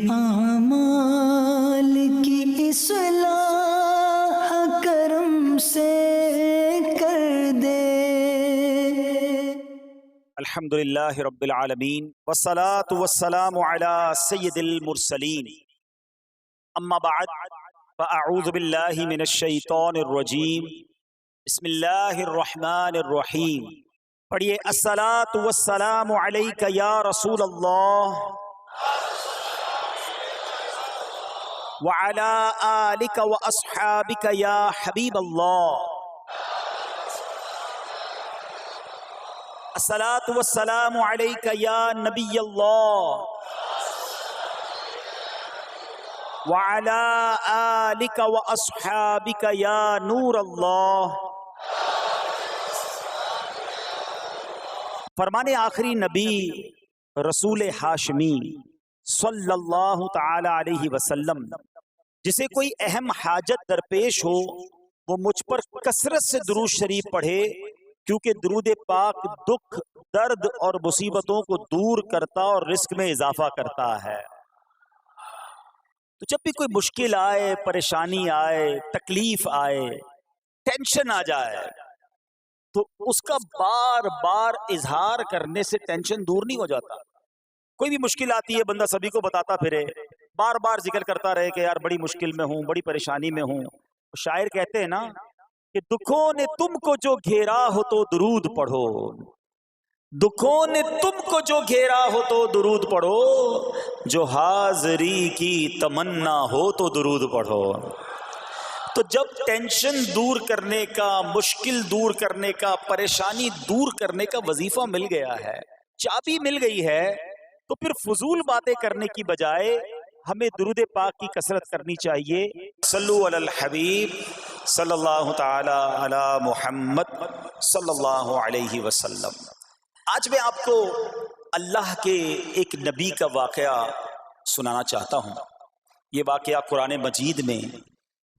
اعمال کی اصلاح کرم سے کر دے۔ الحمدللہ رب العالمین والصلاة والسلام علی سید المرسلین، اما بعد فاعوذ باللہ من الشیطان الرجیم، بسم اللہ الرحمن الرحیم۔ پڑھیے الصلاة والسلام علیک یا رسول اللہ وعلی آلک واصحابک یا حبیب اللہ۔ الصلاة والسلام علیک یا نبی اللہ وعلی آلک واصحابک یا نور اللہ۔ فرمان آخری نبی رسول ہاشمی صلی اللہ تعالی علیہ وسلم، جسے کوئی اہم حاجت درپیش ہو وہ مجھ پر کثرت سے درود شریف پڑھے، کیونکہ درود پاک دکھ، درد اور مصیبتوں کو دور کرتا اور رزق میں اضافہ کرتا ہے۔ تو جب بھی کوئی مشکل آئے، پریشانی آئے، تکلیف آئے، ٹینشن آ جائے، تو اس کا بار بار اظہار کرنے سے ٹینشن دور نہیں ہو جاتا۔ کوئی بھی مشکل آتی ہے بندہ سبھی کو بتاتا پھرے، بار بار ذکر کرتا رہے کہ یار بڑی مشکل میں ہوں، بڑی پریشانی میں ہوں۔ شاعر کہتے ہیں نا کہ دکھوں نے تم کو جو گھیرا ہو تو درود پڑھو، دکھوں نے تم کو جو گھیرا ہو تو درود پڑھو، جو حاضری کی تمنا ہو تو درود پڑھو۔ تو جب ٹینشن دور کرنے کا، مشکل دور کرنے کا، پریشانی دور کرنے کا وظیفہ مل گیا ہے، چابی مل گئی ہے، تو پھر فضول باتیں کرنے کی بجائے ہمیں درود پاک کی کثرت کرنی چاہیے۔ صلو علی الحبیب صلی اللہ تعالی علی محمد صلی اللہ علیہ وسلم۔ آج میں آپ کو اللہ کے ایک نبی کا واقعہ سنانا چاہتا ہوں۔ یہ واقعہ قرآن مجید میں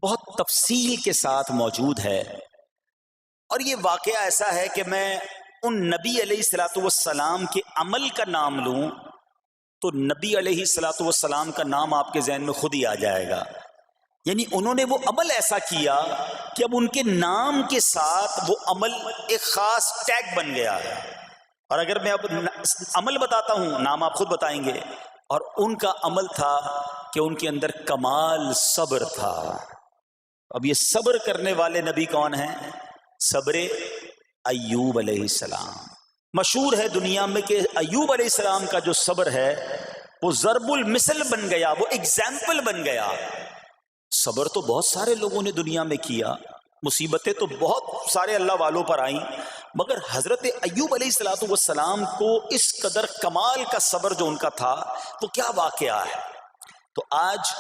بہت تفصیل کے ساتھ موجود ہے، اور یہ واقعہ ایسا ہے کہ میں ان نبی علیہ الصلوۃ والسلام کے عمل کا نام لوں تو نبی علیہ الصلوۃ والسلام کا نام آپ کے ذہن میں خود ہی آ جائے گا۔ یعنی انہوں نے وہ عمل ایسا کیا کہ اب ان کے نام کے ساتھ وہ عمل ایک خاص ٹیگ بن گیا ہے۔ اور اگر میں اب عمل بتاتا ہوں، نام آپ خود بتائیں گے، اور ان کا عمل تھا کہ ان کے اندر کمال صبر تھا۔ اب یہ صبر کرنے والے نبی کون ہیں؟ صبر ایوب علیہ السلام۔ مشہور ہے دنیا میں کہ ایوب علیہ السلام کا جو صبر ہے وہ ضرب المثل بن گیا، وہ ایگزامپل بن گیا۔ صبر تو بہت سارے لوگوں نے دنیا میں کیا، مصیبتیں تو بہت سارے اللہ والوں پر آئیں، مگر حضرت ایوب علیہ السلام کو اس قدر کمال کا صبر جو ان کا تھا، وہ کیا واقعہ ہے۔ تو آج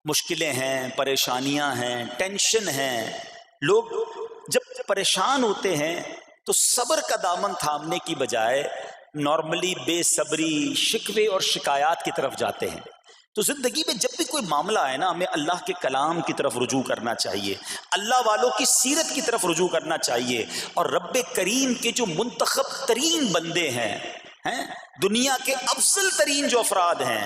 مشکلیں ہیں، پریشانیاں ہیں، ٹینشن ہیں، لوگ جب پریشان ہوتے ہیں تو صبر کا دامن تھامنے کی بجائے نارملی بے صبری، شکوے اور شکایات کی طرف جاتے ہیں۔ تو زندگی میں جب بھی کوئی معاملہ آئے نا، ہمیں اللہ کے کلام کی طرف رجوع کرنا چاہیے، اللہ والوں کی سیرت کی طرف رجوع کرنا چاہیے، اور رب کریم کے جو منتخب ترین بندے ہیں، دنیا کے افضل ترین جو افراد ہیں،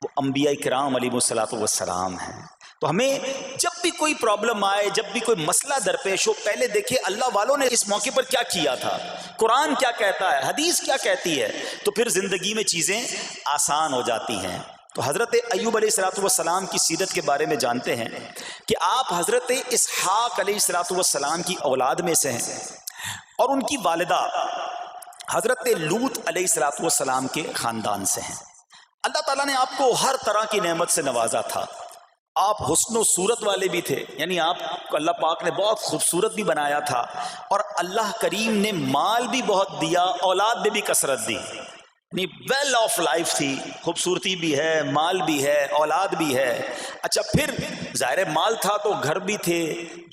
وہ انبیاء کرام علیہ الصلوۃ والسلام ہیں۔ تو ہمیں جب بھی کوئی پرابلم آئے، جب بھی کوئی مسئلہ درپیش ہو، پہلے دیکھیں اللہ والوں نے اس موقع پر کیا کیا تھا، قرآن کیا کہتا ہے، حدیث کیا کہتی ہے، تو پھر زندگی میں چیزیں آسان ہو جاتی ہیں۔ تو حضرت ایوب علیہ الصلوۃ والسلام کی سیرت کے بارے میں جانتے ہیں کہ آپ حضرت اسحاق علیہ الصلوۃ والسلام کی اولاد میں سے ہیں، اور ان کی والدہ حضرت لوط علیہ الصلوۃ والسلام کے خاندان سے ہیں۔ اللہ تعالیٰ نے آپ کو ہر طرح کی نعمت سے نوازا تھا۔ آپ حسن و صورت والے بھی تھے، یعنی آپ کو اللہ پاک نے بہت خوبصورت بھی بنایا تھا، اور اللہ کریم نے مال بھی بہت دیا، اولاد میں بھی کثرت دی، یعنی ویل آف لائف تھی، خوبصورتی بھی ہے، مال بھی ہے، اولاد بھی ہے۔ اچھا، پھر ظاہر مال تھا تو گھر بھی تھے،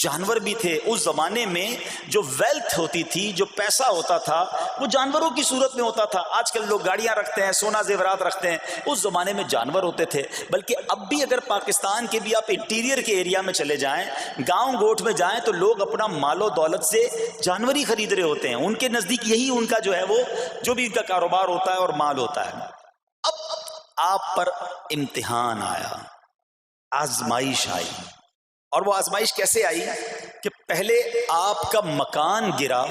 جانور بھی تھے۔ اس زمانے میں جو ویلتھ ہوتی تھی، جو پیسہ ہوتا تھا، وہ جانوروں کی صورت میں ہوتا تھا۔ آج کل لوگ گاڑیاں رکھتے ہیں، سونا زیورات رکھتے ہیں، اس زمانے میں جانور ہوتے تھے۔ بلکہ اب بھی اگر پاکستان کے بھی آپ انٹیریئر کے ایریا میں چلے جائیں، گاؤں گوٹھ میں جائیں، تو لوگ اپنا مال و دولت سے جانور ہی خرید رہے ہوتے ہیں۔ ان کے نزدیک یہی ان کا جو ہے وہ جو بھی ان کا کاروبار ہوتا ہے اور مال ہوتا ہے۔ اب آپ پر امتحان آیا، آزمائش آئی. اور وہ آزمائش کیسے آئی کہ پہلے آپ کا مکان گرا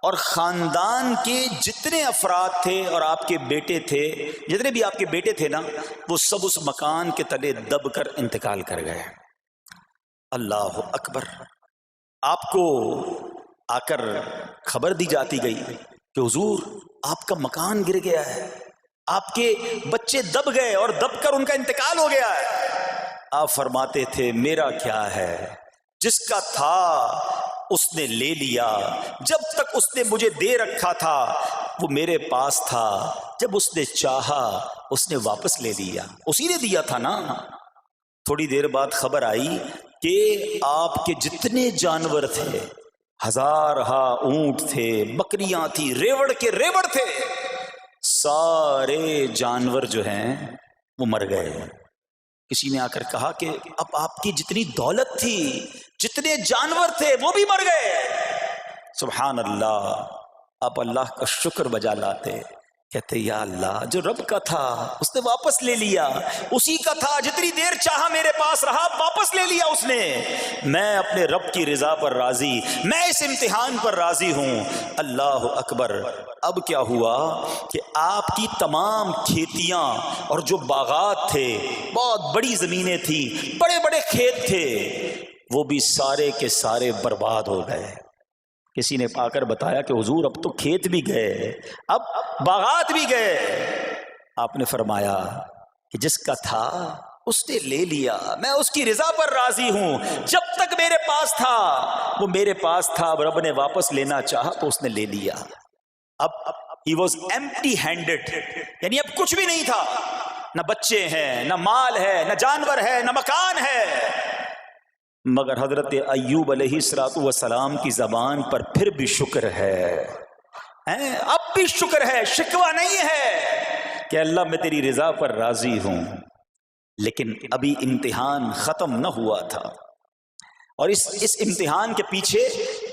اور خاندان کے جتنے افراد تھے اور آپ کے بیٹے تھے، جتنے بھی آپ کے بیٹے تھے نا، وہ سب اس مکان کے تلے دب کر انتقال کر گئے. اللہ اکبر. آپ کو آ کر خبر دی جاتی گئی کہ حضور آپ کا مکان گر گیا ہے، آپ کے بچے دب گئے اور دب کر ان کا انتقال ہو گیا ہے. آپ فرماتے تھے میرا کیا ہے، جس کا تھا اس نے لے لیا. جب تک اس نے مجھے دے رکھا تھا وہ میرے پاس تھا، جب اس نے چاہا اس نے واپس لے لیا. اسی نے دیا تھا نا. تھوڑی دیر بعد خبر آئی کہ آپ کے جتنے جانور تھے، ہزارہا اونٹ تھے، بکریاں تھی، ریوڑ کے ریوڑ تھے، سارے جانور جو ہیں وہ مر گئے. کسی نے آ کر کہا کہ اب آپ کی جتنی دولت تھی، جتنے جانور تھے وہ بھی مر گئے. سبحان اللہ. آپ اللہ کا شکر بجا لاتے، کہتے یا اللہ جو رب کا تھا اس نے واپس لے لیا، اسی کا تھا، جتنی دیر چاہا میرے پاس رہا، واپس لے لیا اس نے. میں اپنے رب کی رضا پر راضی، میں اس امتحان پر راضی ہوں. اللہ اکبر. اب کیا ہوا کہ آپ کی تمام کھیتیاں اور جو باغات تھے، بہت بڑی زمینیں تھیں، بڑے بڑے کھیت تھے، وہ بھی سارے کے سارے برباد ہو گئے. کسی نے آ کر بتایا کہ حضور اب تو کھیت بھی گئے، اب باغات بھی گئے. آپ نے فرمایا کہ جس کا تھا اس نے لے لیا، میں اس کی رضا پر راضی ہوں. جب تک میرے پاس تھا وہ میرے پاس تھا، اب رب نے واپس لینا چاہا تو اس نے لے لیا. اب he was empty handed، یعنی اب کچھ بھی نہیں تھا، نہ بچے ہیں، نہ مال ہے، نہ جانور ہے، نہ مکان ہے. مگر حضرت ایوب علیہ السلام کی زبان پر پھر بھی شکر ہے، اب بھی شکر ہے، شکوہ نہیں ہے کہ اللہ میں تیری رضا پر راضی ہوں. لیکن ابھی امتحان ختم نہ ہوا تھا. اور اس امتحان کے پیچھے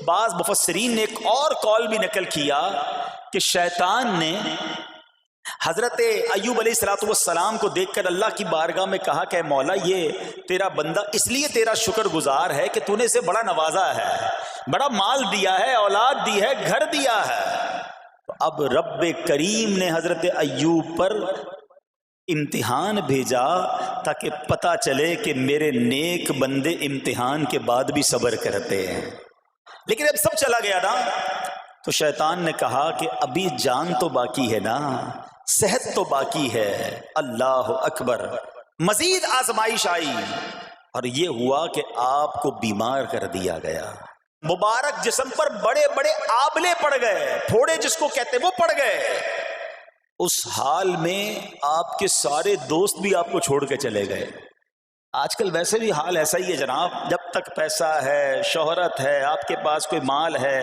بعض مفسرین نے ایک اور قول بھی نقل کیا کہ شیطان نے حضرت ایوب علیہ السلام کو دیکھ کر اللہ کی بارگاہ میں کہا کہ مولا یہ تیرا بندہ اس لیے تیرا شکر گزار ہے کہ تو نے اسے بڑا نوازا ہے، بڑا مال دیا ہے، اولاد دی ہے، گھر دیا ہے. تو اب رب کریم نے حضرت ایوب پر امتحان بھیجا تاکہ پتہ چلے کہ میرے نیک بندے امتحان کے بعد بھی صبر کرتے ہیں. لیکن اب سب چلا گیا نا، تو شیطان نے کہا کہ ابھی جان تو باقی ہے نا، صحت تو باقی ہے. اللہ اکبر. مزید آزمائش آئی اور یہ ہوا کہ آپ کو بیمار کر دیا گیا. مبارک جسم پر بڑے بڑے آبلے پڑ گئے، پھوڑے جس کو کہتے وہ پڑ گئے. اس حال میں آپ کے سارے دوست بھی آپ کو چھوڑ کے چلے گئے. آج کل ویسے بھی حال ایسا ہی ہے جناب، جب تک پیسہ ہے، شہرت ہے، آپ کے پاس کوئی مال ہے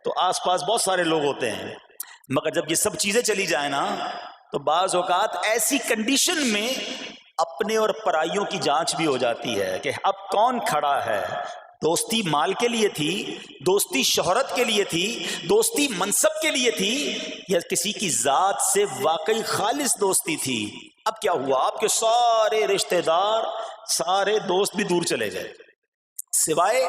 تو آس پاس بہت سارے لوگ ہوتے ہیں. مگر جب یہ سب چیزیں چلی جائیں نا تو بعض اوقات ایسی کنڈیشن میں اپنے اور پرائیوں کی جانچ بھی ہو جاتی ہے کہ اب کون کھڑا ہے. دوستی مال کے لیے تھی، دوستی شہرت کے لیے تھی، دوستی منصب کے لیے تھی، یا کسی کی ذات سے واقعی خالص دوستی تھی. اب کیا ہوا، آپ کے سارے رشتہ دار، سارے دوست بھی دور چلے گئے، سوائے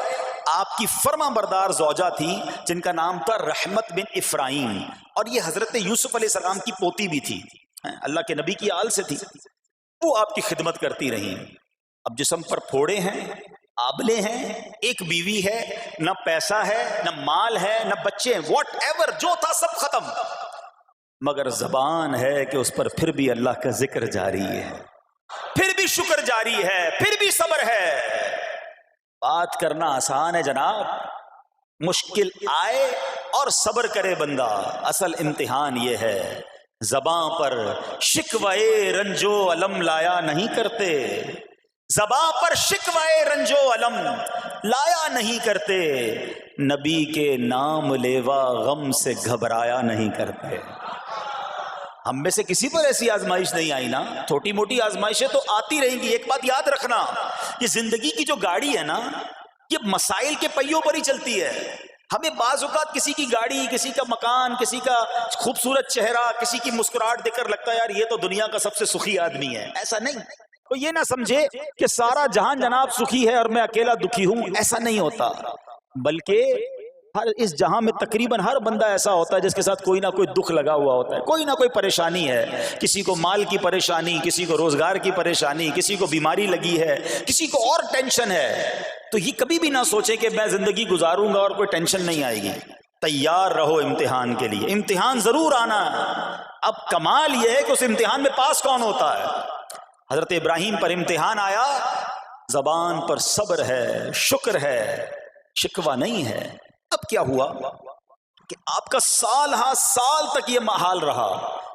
آپ کی فرما بردار زوجہ تھی جن کا نام تھا رحمت بن افراہیم، اور یہ حضرت یوسف علیہ السلام کی پوتی بھی تھی، اللہ کے نبی کی آل سے تھی. وہ آپ کی خدمت کرتی رہی. اب جسم پر پھوڑے ہیں، آبلے ہیں، ایک بیوی ہے، نہ پیسہ ہے، نہ مال ہے، نہ بچے ہیں، واٹ ایور جو تھا سب ختم. مگر زبان ہے کہ اس پر پھر بھی اللہ کا ذکر جاری ہے، پھر بھی شکر جاری ہے، پھر بھی صبر ہے. بات کرنا آسان ہے جناب، مشکل آئے اور صبر کرے بندہ. اصل امتحان یہ ہے، زباں پر شکوائے رنجو علم لایا نہیں کرتے، زباں پر شکوائے رنجو علم لایا نہیں کرتے، نبی کے نام لیوا غم سے گھبرایا نہیں کرتے. ہم میں سے کسی پر ایسی آزمائش نہیں آئی نا. چھوٹی موٹی آزمائشیں تو آتی رہیں گی. ایک بات یاد رکھنا، یہ زندگی کی جو گاڑی ہے نا، یہ مسائل کے پہیوں پر ہی چلتی ہے. ہمیں بعض اوقات کسی کی گاڑی، کسی کا مکان، کسی کا خوبصورت چہرہ، کسی کی مسکراہٹ دیکھ کر لگتا ہے یار یہ تو دنیا کا سب سے سخی آدمی ہے. ایسا نہیں. تو یہ نہ سمجھے کہ سارا جہان جناب سخی ہے اور میں اکیلا دکھی ہوں. ایسا نہیں ہوتا، بلکہ ہر اس جہاں میں تقریباً ہر بندہ ایسا ہوتا ہے جس کے ساتھ کوئی نہ کوئی دکھ لگا ہوا ہوتا ہے، کوئی نہ کوئی پریشانی ہے. کسی کو مال کی پریشانی، کسی کو روزگار کی پریشانی، کسی کو بیماری لگی ہے، کسی کو اور ٹینشن ہے. تو یہ کبھی بھی نہ سوچے کہ میں زندگی گزاروں گا اور کوئی ٹینشن نہیں آئے گی. تیار رہو امتحان کے لیے، امتحان ضرور آنا ہے. اب کمال یہ ہے کہ اس امتحان میں پاس کون ہوتا ہے. حضرت ابراہیم پر امتحان آیا، زبان پر صبر ہے، شکر ہے، شکوہ نہیں ہے. اب کیا ہوا کہ آپ کا سال ہاں سال تک یہ محال رہا.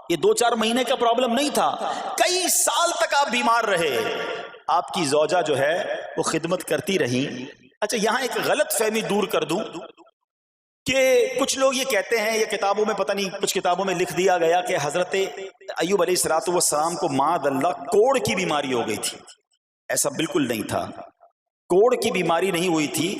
یہ 2-4 مہینے کا پرابلم نہیں تھا، کئی سال تک آپ بیمار رہے. آپ کی زوجہ جو ہے وہ خدمت کرتی رہی. اچھا یہاں ایک غلط فہمی دور کر دوں کہ کچھ لوگ یہ کہتے ہیں، یہ کتابوں میں پتہ نہیں کچھ کتابوں میں لکھ دیا گیا کہ حضرت ایوب علیہ السلام کو معاذ اللہ کوڑ کی بیماری ہو گئی تھی. ایسا بالکل نہیں تھا. کوڑ کی بیماری نہیں ہوئی تھی،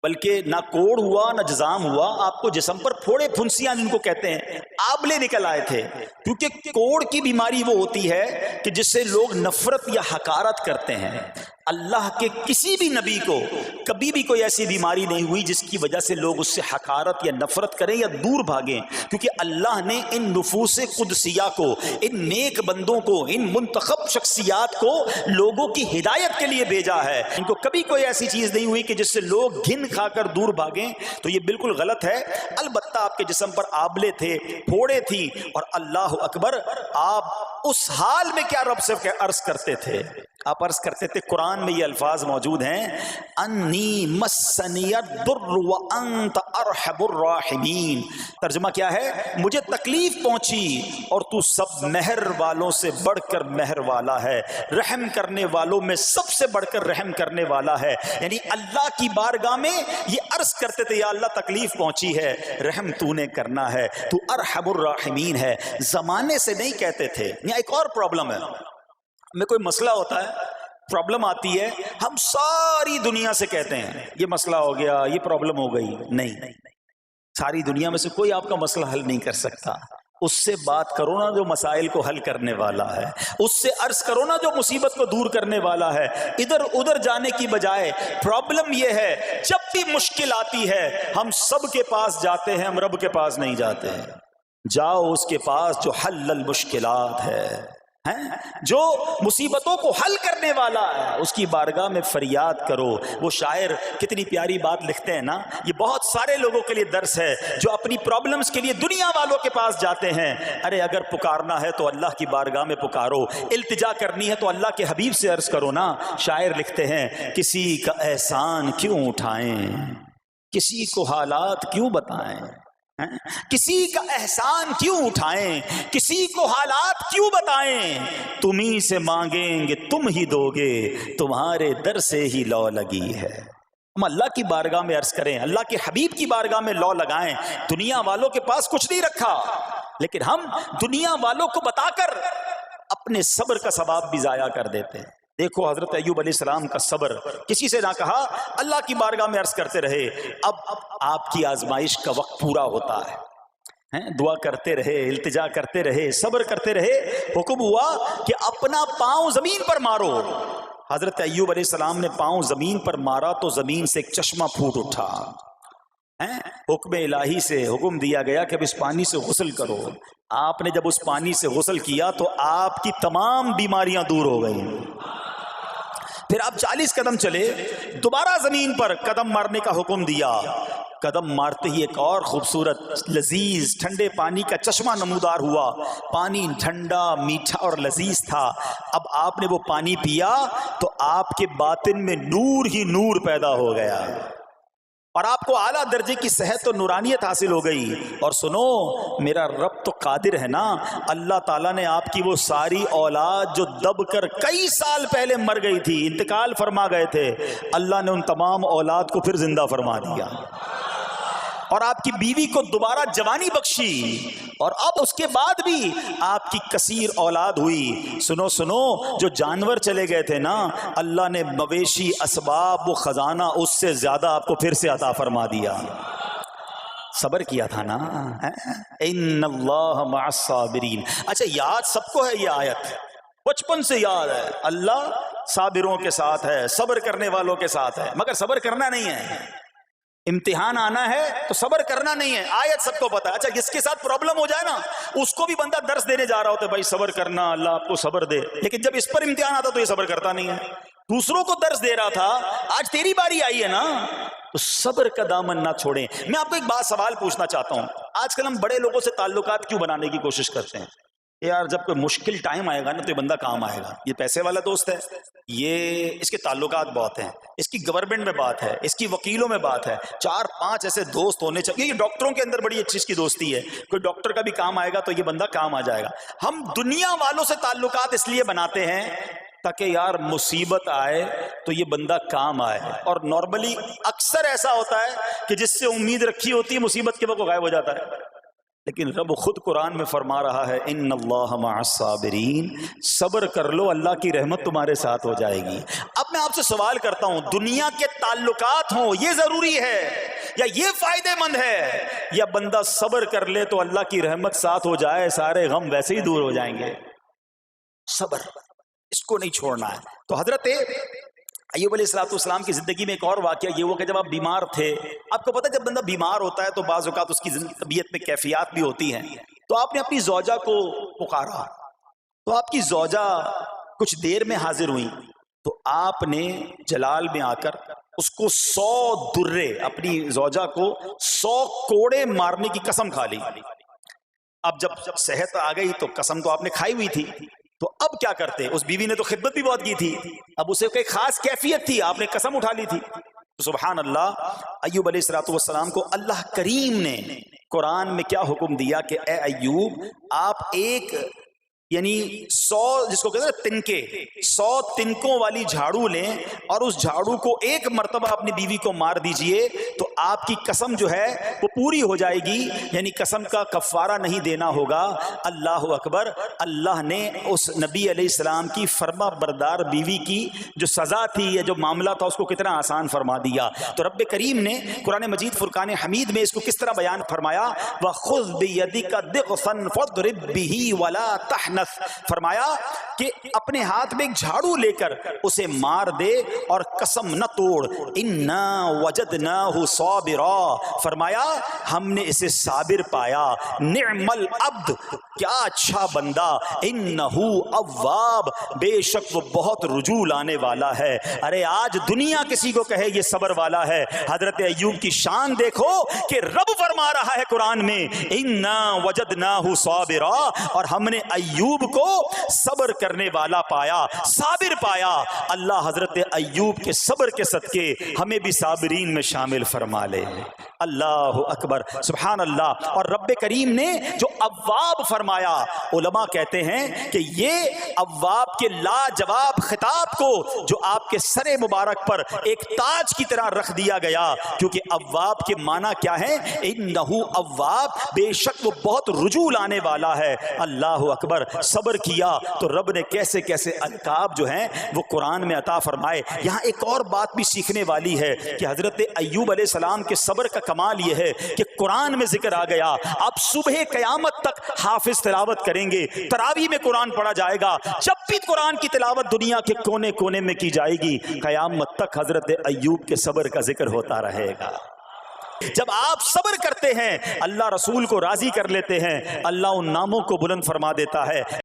بلکہ نہ کوڑ ہوا نہ جزام ہوا. آپ کو جسم پر پھوڑے پھنسیاں جن کو کہتے ہیں آبلے نکل آئے تھے. کیونکہ کوڑ کی بیماری وہ ہوتی ہے کہ جس سے لوگ نفرت یا حقارت کرتے ہیں. اللہ کے کسی بھی نبی کو کبھی بھی کوئی ایسی بیماری نہیں ہوئی جس کی وجہ سے لوگ اس سے حقارت یا نفرت کریں یا دور بھاگیں. کیونکہ اللہ نے ان نفوس قدسیہ کو، ان نیک بندوں کو، ان منتخب شخصیات کو لوگوں کی ہدایت کے لیے بھیجا ہے. ان کو کبھی کوئی ایسی چیز نہیں ہوئی کہ جس سے لوگ گھن کھا کر دور بھاگیں. تو یہ بالکل غلط ہے. البتہ آپ کے جسم پر آبلے تھے، پھوڑے تھی، اور اللہ اکبر آپ اس حال میں کیا رب سے عرض کرتے تھے؟ آپ عرض کرتے تھے، قرآن میں یہ الفاظ موجود ہیں، انی مسنی الضر وانت ارحم الراحمین. ترجمہ کیا ہے؟ مجھے تکلیف پہنچی اور تو سب مہر والوں سے بڑھ کر مہر والا ہے، رحم کرنے والوں میں سب سے بڑھ کر رحم کرنے والا ہے. یعنی اللہ کی بارگاہ میں یہ عرض کرتے تھے، یا اللہ تکلیف پہنچی ہے، رحم تو نے کرنا ہے، تو ارحم الراحمین ہے. زمانے سے نہیں کہتے تھے. یہاں ایک اور پرابلم ہے. میں کوئی مسئلہ ہوتا ہے، پرابلم آتی ہے، ہم ساری دنیا سے کہتے ہیں یہ مسئلہ ہو گیا، یہ پرابلم ہو گئی. نہیں، ساری دنیا میں سے کوئی آپ کا مسئلہ حل نہیں کر سکتا. اس سے بات کرو نا جو مسائل کو حل کرنے والا ہے، اس سے عرض کرو نا جو مصیبت کو دور کرنے والا ہے. ادھر ادھر جانے کی بجائے پرابلم یہ ہے جب بھی مشکل آتی ہے ہم سب کے پاس جاتے ہیں، ہم رب کے پاس نہیں جاتے ہیں. جاؤ اس کے پاس جو حل المشکلات ہے، جو مصیبتوں کو حل کرنے والا ہے، اس کی بارگاہ میں فریاد کرو. وہ شاعر کتنی پیاری بات لکھتے ہیں نا، یہ بہت سارے لوگوں کے لیے درس ہے جو اپنی پرابلمز کے لیے دنیا والوں کے پاس جاتے ہیں. ارے اگر پکارنا ہے تو اللہ کی بارگاہ میں پکارو، التجا کرنی ہے تو اللہ کے حبیب سے عرض کرو نا. شاعر لکھتے ہیں، کسی کا احسان کیوں اٹھائیں، کسی کو حالات کیوں بتائیں، کسی کا احسان کیوں اٹھائیں، کسی کو حالات کیوں بتائیں. تمہیں سے مانگیں گے تم ہی دو گے، تمہارے در سے ہی لو لگی ہے. ہم اللہ کی بارگاہ میں عرض کریں، اللہ کے حبیب کی بارگاہ میں لو لگائیں. دنیا والوں کے پاس کچھ نہیں رکھا، لیکن ہم دنیا والوں کو بتا کر اپنے صبر کا ثواب بھی ضائع کر دیتے ہیں. دیکھو حضرت ایوب علیہ السلام کا صبر، کسی سے نہ کہا، اللہ کی بارگاہ میں عرض کرتے رہے. اب آپ کی آزمائش کا وقت پورا ہوتا ہے، دعا کرتے رہے، التجا کرتے رہے، صبر کرتے رہے. حکم ہوا کہ اپنا پاؤں زمین پر مارو. حضرت ایوب علیہ السلام نے پاؤں زمین پر مارا تو زمین سے ایک چشمہ پھوٹ اٹھا. حکم الہی سے حکم دیا گیا کہ اب اس پانی سے غسل کرو. آپ نے جب اس پانی سے غسل کیا تو آپ کی تمام بیماریاں دور ہو گئیں. پھر آپ 40 قدم چلے، دوبارہ زمین پر قدم مارنے کا حکم دیا. قدم مارتے ہی ایک اور خوبصورت لذیذ ٹھنڈے پانی کا چشمہ نمودار ہوا. پانی ٹھنڈا، میٹھا اور لذیذ تھا. اب آپ نے وہ پانی پیا تو آپ کے باطن میں نور ہی نور پیدا ہو گیا اور آپ کو اعلیٰ درجے کی صحت و نورانیت حاصل ہو گئی. اور سنو، میرا رب تو قادر ہے نا، اللہ تعالیٰ نے آپ کی وہ ساری اولاد جو دب کر کئی سال پہلے مر گئی تھی، انتقال فرما گئے تھے، اللہ نے ان تمام اولاد کو پھر زندہ فرما دیا اور آپ کی بیوی کو دوبارہ جوانی بخشی، اور اب اس کے بعد بھی آپ کی کثیر اولاد ہوئی. سنو سنو، جو جانور چلے گئے تھے نا، اللہ نے مویشی، اسباب و خزانہ اس سے زیادہ آپ کو پھر سے عطا فرما دیا. صبر کیا تھا نا. ان اللہ مع الصابرین. اچھا یاد سب کو ہے یہ آیت, بچپن سے یاد ہے, اللہ صابروں کے ساتھ ہے, صبر کرنے والوں کے ساتھ ہے, مگر صبر کرنا نہیں ہے. امتحان آنا ہے تو صبر کرنا نہیں ہے, آیت سب کو پتا ہے. اچھا جس کے ساتھ پرابلم ہو جائے نا, اس کو بھی بندہ درس دینے جا رہا ہوتا ہے, بھائی صبر کرنا, اللہ آپ کو صبر دے, لیکن جب اس پر امتحان آتا تو یہ صبر کرتا نہیں ہے. دوسروں کو درس دے رہا تھا, آج تیری باری آئی ہے نا, تو صبر کا دامن نہ چھوڑیں. میں آپ کو ایک بات سوال پوچھنا چاہتا ہوں. آج کل ہم بڑے لوگوں سے تعلقات کیوں بنانے کی کوشش کرتے ہیں؟ یار جب کوئی مشکل ٹائم آئے گا نا تو یہ بندہ کام آئے گا, یہ پیسے والا دوست ہے, یہ اس کے تعلقات بہت ہیں, اس کی گورنمنٹ میں بات ہے, اس کی وکیلوں میں بات ہے, 4-5 ایسے دوست ہونے چاہیے. یہ ڈاکٹروں کے اندر بڑی اچھی اس کی دوستی ہے, کوئی ڈاکٹر کا بھی کام آئے گا تو یہ بندہ کام آ جائے گا. ہم دنیا والوں سے تعلقات اس لیے بناتے ہیں تاکہ یار مصیبت آئے تو یہ بندہ کام آئے, اور نارملی اکثر ایسا ہوتا ہے کہ جس سے امید رکھی ہوتی ہے مصیبت کے وقت غائب ہو جاتا ہے. لیکن رب خود قرآن میں فرما رہا ہے ان اللہ مع الصابرین, صبر کر لو اللہ کی رحمت تمہارے ساتھ ہو جائے گی. اب میں آپ سے سوال کرتا ہوں, دنیا کے تعلقات ہوں یہ ضروری ہے یا یہ فائدہ مند ہے, یا بندہ صبر کر لے تو اللہ کی رحمت ساتھ ہو جائے, سارے غم ویسے ہی دور ہو جائیں گے؟ صبر اس کو نہیں چھوڑنا ہے. تو حضرت ایوب علیہ السلام کی زندگی میں ایک اور واقعہ یہ ہوا کہ جب آپ بیمار تھے, آپ کو پتہ جب بندہ بیمار ہوتا ہے تو بعض اوقات اس کی طبیعت میں کیفیات بھی ہوتی ہیں, تو آپ نے اپنی زوجہ کو پکارا, تو آپ کی زوجہ کچھ دیر میں حاضر ہوئی, تو آپ نے جلال میں آ کر اس کو 100 درے, اپنی زوجہ کو 100 کوڑے مارنے کی قسم کھا لی. اب جب صحت آ گئی تو قسم تو آپ نے کھائی ہوئی تھی, تو اب کیا کرتے؟ اس بیوی نے تو خدمت بھی بہت کی تھی, اب اسے کوئی خاص کیفیت تھی, آپ نے قسم اٹھا لی تھی. تو سبحان اللہ, ایوب علیہ السلام کو اللہ کریم نے قرآن میں کیا حکم دیا کہ اے ایوب آپ ایک یعنی 100 جس کو کہتے ہیں تنکے, 100 تنکوں والی جھاڑو لیں اور اس جھاڑو کو ایک مرتبہ اپنی بیوی کو مار دیجئے تو آپ کی قسم جو ہے وہ پوری ہو جائے گی, یعنی قسم کا کفارہ نہیں دینا ہوگا. اللہ اکبر. اللہ نے اس نبی علیہ السلام کی فرما بردار بیوی کی جو سزا تھی یا جو معاملہ تھا اس کو کتنا آسان فرما دیا. تو رب کریم نے قرآن مجید فرقان حمید میں اس کو کس طرح بیان فرمایا, وَخُذْ بِيَدِكَ ضِغْثًا فَاضْرِب بِهِ وَلَا تَحْنَثْ, فرمایا کہ اپنے ہاتھ میں ایک جھاڑو لے کر اسے مار دے اور قسم نہ توڑ. اِنَّا وَجَدْنَاهُ صَابِرًا, فرمایا ہم نے اسے صابر پایا. نعم العبد, کیا اچھا بندہ. اِنَّهُ اواب, بے شک وہ بہت رجوع لانے والا ہے. ارے آج دنیا کسی کو کہے یہ صبر والا ہے, حضرت ایوب کی شان دیکھو کہ رب فرما رہا ہے قرآن میں اِنَّا وَجَدْنَاهُ صَابِرًا, اور ہم نے ایوب کو صبر کرنے والا پایا, صابر پایا. اللہ حضرت ایوب کے صبر کے صدقے ہمیں بھی صابرین میں شامل فرما لے. اللہ اکبر, سبحان اللہ. اور رب کریم نے جو اواب فرمایا, علماء کہتے ہیں کہ یہ اواب کے لاجواب خطاب کو جو آپ کے سر مبارک پر ایک تاج کی طرح رکھ دیا گیا, کیونکہ اواب کے معنی کیا ہے؟ انہو اواب, بے شک وہ بہت رجوع لانے والا ہے. اللہ اکبر. صبر کیا تو رب نے کیسے کیسے القاب جو ہیں وہ قرآن میں عطا فرمائے. یہاں ایک اور بات بھی سیکھنے والی ہے کہ حضرت ایوب علیہ السلام کے صبر کا کمال یہ ہے کہ قرآن میں ذکر آ گیا, آپ صبح قیامت تک حافظ تلاوت کریں گے, تراویح میں قرآن پڑھا جائے گا, جب بھی قرآن کی تلاوت دنیا کے کونے کونے میں کی جائے گی, قیامت تک حضرت ایوب کے صبر کا ذکر ہوتا رہے گا. جب آپ صبر کرتے ہیں اللہ رسول کو راضی کر لیتے ہیں, اللہ ان ناموں کو بلند فرما دیتا ہے.